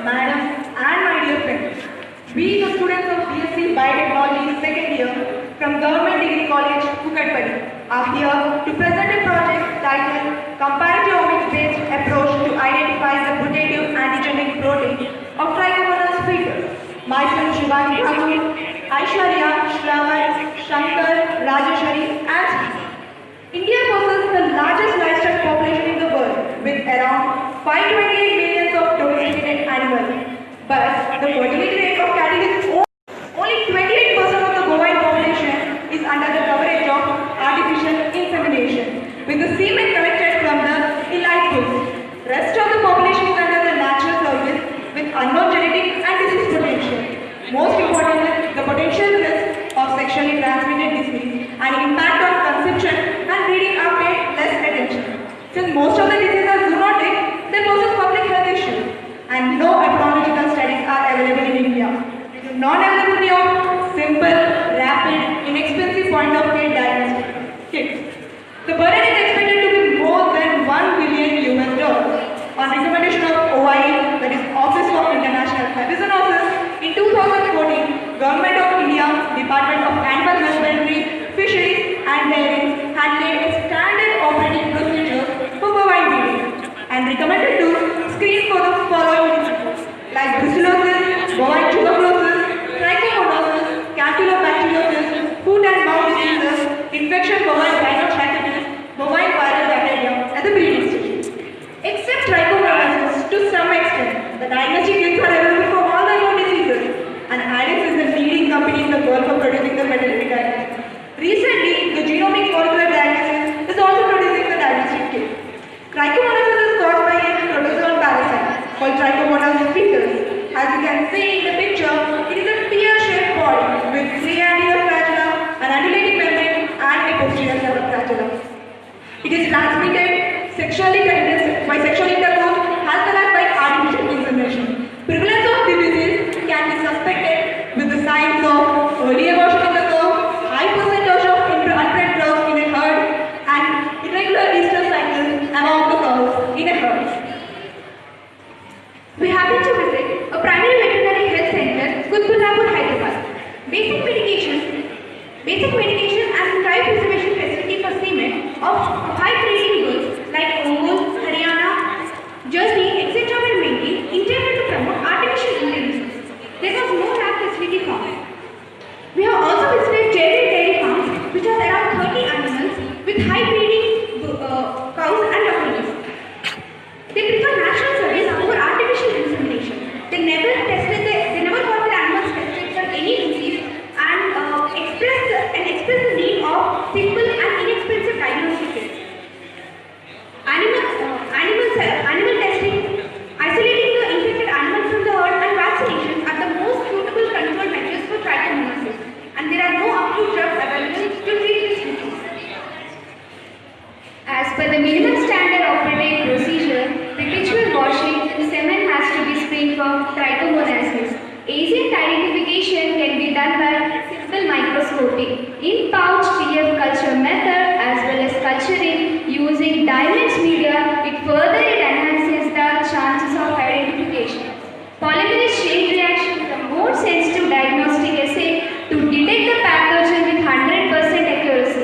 madam, and my dear friends. We, the students of BSc Biotechnology second year from Government Degree College, Kukatpally, are here to present a project titled Comparative Omics-Based Approach to Identify the Putative Antigenic Protein of Trichomonas fetus. Myself, Shivani Thakur, Aishwarya, Shravan, Shankar, Rajeshwari, and Sri. India possesses the largest livestock population in the world with around 528 millions of domesticated animals. But the fertility rate of cattle is only 28% of the bovine population is under the coverage of artificial insemination, with the semen collected from the elite bulls. Rest of the population is under the natural service with unknown genetic and disease potential. Most importantly, the potential risk of sexually transmitted disease and impact on conception and breeding are paid less attention. Since most of the diseases are zoonotic, they pose public health issues, and no epidemiological studies are available in India. Non-availability of simple, rapid, inexpensive point of care diagnostic kits. The burden is expected to be more than $1 billion on recommendation of OIE, that is Office of International Zoonosis. In 2014, Government of India, Department of Animal Husbandry, Fisheries and Dairy had laid a standard operating procedure for bovine breeding and recommended to screen for the following diseases like brucellosis, bovine tuberculosis, trichomonosis, campylobacteriosis, foot and mouth diseases, infection bovine rhinotracheosis, bovine viral bacteria at the breeding stage. Except trichomonosis, to some extent, the diagnostic kits are available for all the known diseases, and IDEX is the leading company in the world for producing the veterinary diagnostics. Recently, the genomic molecular diagnosis is also producing the diagnostic kit. Trichomonosis is caused by a protozoan parasite called Trichomonas fetus. As you can see in the picture, it is a pear-shaped body with three anterior flagella, an undulating membrane, and a posterior flagella. It is transmitted sexually by sexual intercourse as well as by artificial insemination. Prevalence of the disease can be suspected with the signs of early abortion in the cow, high percentage of unbred growth in a herd, and irregular Easter cycles among the cows in a herd. We happen to visit a primary veterinary health center, Kutbulapur, Hyderabad. Basic medication and cryo preservation facility for semen of high breeding bulls like Ongol, Haryana, Jersey, etc. were mainly intended to promote artificial intelligence. There was no lab facility found. We have also visited dairy farms which has around 30 animals with high breeding cows and buffaloes. They prefer natural service over artificial insemination. They never got their animals tested for any disease and express the need of simple and inexpensive diagnostic kits. Animal testing, isolating the infected animals from the herd, and vaccinations are the most suitable control measures for trichomonosis, and there are no approved drugs available to treat this disease. As per the minimum standard operating procedure, perpetual washing and semen has to be screened for trichomonasis. Agent identification can be done by simple microscopy, in-pouch TF culture method as well as culturing using Dymens media. It enhances the chances of identification. Polymerase chain reaction is a more sensitive diagnostic assay to detect the pathogen with 100% accuracy.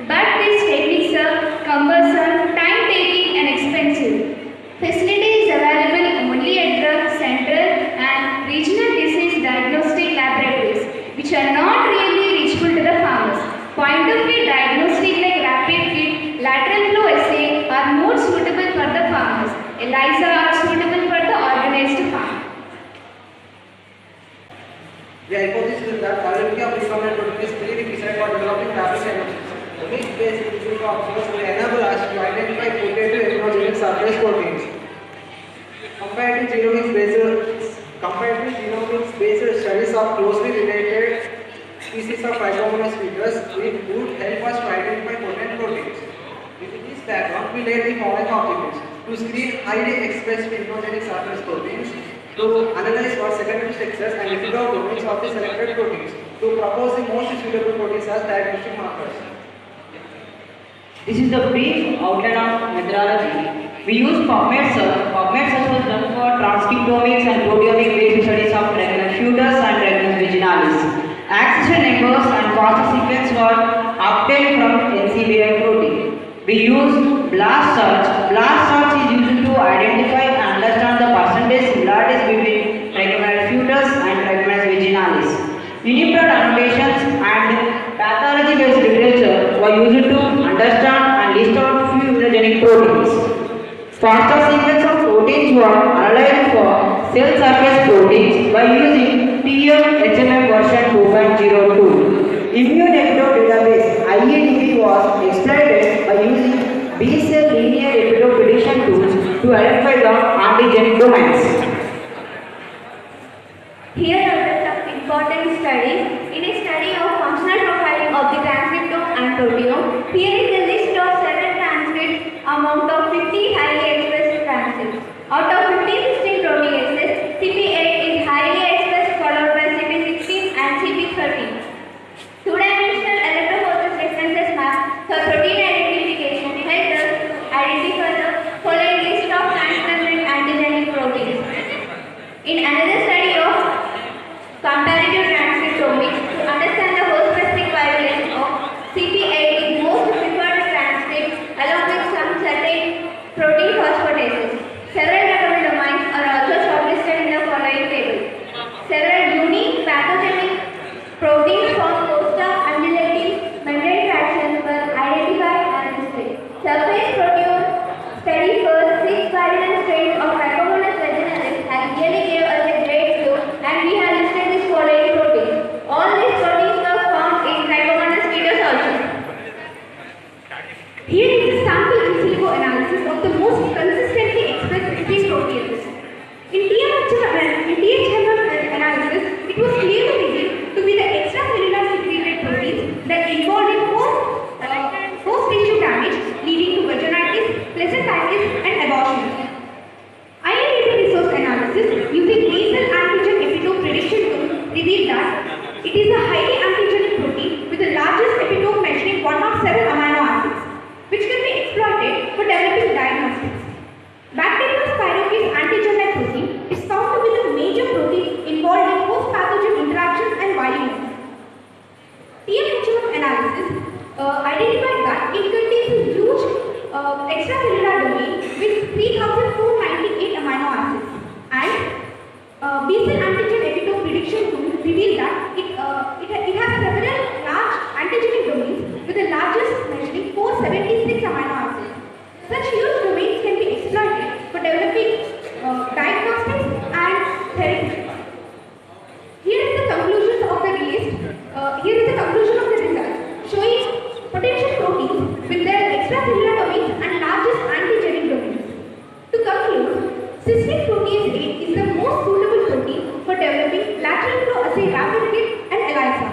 But these techniques are cumbersome, time-taking and expensive. Facility is available only at the central and regional disease diagnostic laboratories, which are not really reachable to the farmers. Point of view diagnostic like rapid kit, lateral flow assay are more suitable for the farmers. ELISA are suitable for the organized farm. The hypothesis is that availability of recombinant protein is clearly decided for developing rapid diagnostics. The mix-based institute of approach will enable us to identify putative epidemiologic surface proteins. Comparative genomics-based studies of closely related species of Trichomonas fetus would help us to identify potent proteins. In this diagram, we lay the following objectives: to screen highly expressed immunogenic surface proteins, to analyze for secondary structures and epidermal domains of the selected proteins, to propose the most suitable proteins as diagnostic markers. This is the brief outline of methodology We use PubMed search. PubMed search was done for transcriptomics and proteomic-based studies of Regnum fetus and Regnum vaginalis. Ancestral numbers and fossil sequence were obtained from NCBI protein. We use blast search. Blast search is used to identify and understand the percentage similarities between Regnum fetus and Regnum vaginalis. Uniprot annotations and pathology-based literature were used to understand and list out few immunogenic proteins. Faster sequence of proteins were analyzed for cell surface proteins by using TF-HMM version 2.02. Immune epitope database IEDB was exploited by using B-cell linear epitope prediction tools to identify the antigen domains. Here are some important studies. In a study of functional profiling of the transcriptome and proteome, here is a list of 7 transcripts amount of 50 highly expressed transcripts. Out of 50-16 proteases, CP8 is highly expressed followed by CP16 and CP13. Two-dimensional electrophoresis resonances map for protein identification help us identify the following list of transmembrane antigenic proteins. In another study of comparative transcriptomics, to understand the host-specific virulence of CP8 is most preferred transcript along with some certain protein phosphatases. Several recommended domains are also shortlisted in the following table. Several unique pathogenic proteins from Costa undulating membrane fractions were identified and listed. Surface proteome study for 6 virulent strains of Trichomonas vaginalis has really gave us a great clue, and we have listed this following proteins. All these proteins are found in Trichomonas fetus also. Here is a sample in silico analysis of the most consistently expressed 15 proteases. In THMM analysis, it was clearly revealed to be the extracellular secreted proteins that involved in host tissue damage leading to vaginitis, placentitis, and abortion. INDB resource analysis using nasal antigen epitope prediction tool revealed that it is a highly antigenic protein with the largest epitope measuring 107 amino acids, which can be exploited for developing diagnostics. Bacterial spirochete antigen-like protein is found to be the major protein involved in host-pathogen interactions and violence. TMHM analysis identified that it contains a huge extracellular domain with 3,498 amino acids, and B-cell antigen epitope prediction tool revealed that it has several large antigenic domains with the largest measuring 476 amino acids. Such huge domains can be exploited for developing diagnostics and therapies. Here is the conclusion of the results showing potential proteins with their extracellular domains and largest antigenic domains. To conclude, cystic protease 8 is the most suitable protein for developing lateral flow assay rapid kit and ELISA.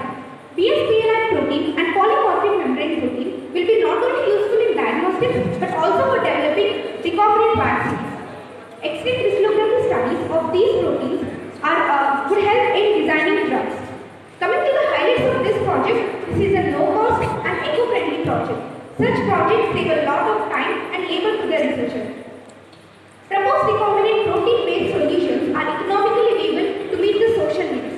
BSPLI protein and polymorphic membrane protein will be not only useful in diagnostics but also for developing recombinant vaccines. X-ray crystallography studies of these proteins would help in designing drugs. Coming to the highlights of this project, this is a low-cost and eco-friendly project. Such projects save a lot of time and labor to the researcher. Proposed recombinant protein-based solutions are economically able to meet the social needs.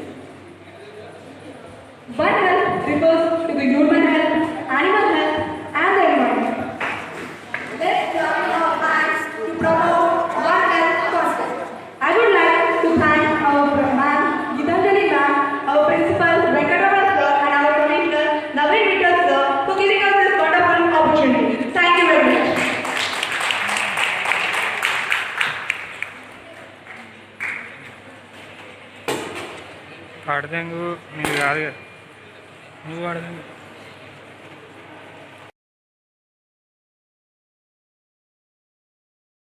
One Health refers to the human health, animal health, and the environment. Let's join our hands to promote One Health concept. I would like to thank our ma'am, Gitanjali ma'am, our principal, Venkataraman sir, and our commissioner, Naveen Vittal sir, for giving us this wonderful opportunity. Thank you very much. పాడదాంగు నేను కాదు కదా నువ్వు పాడదాంగు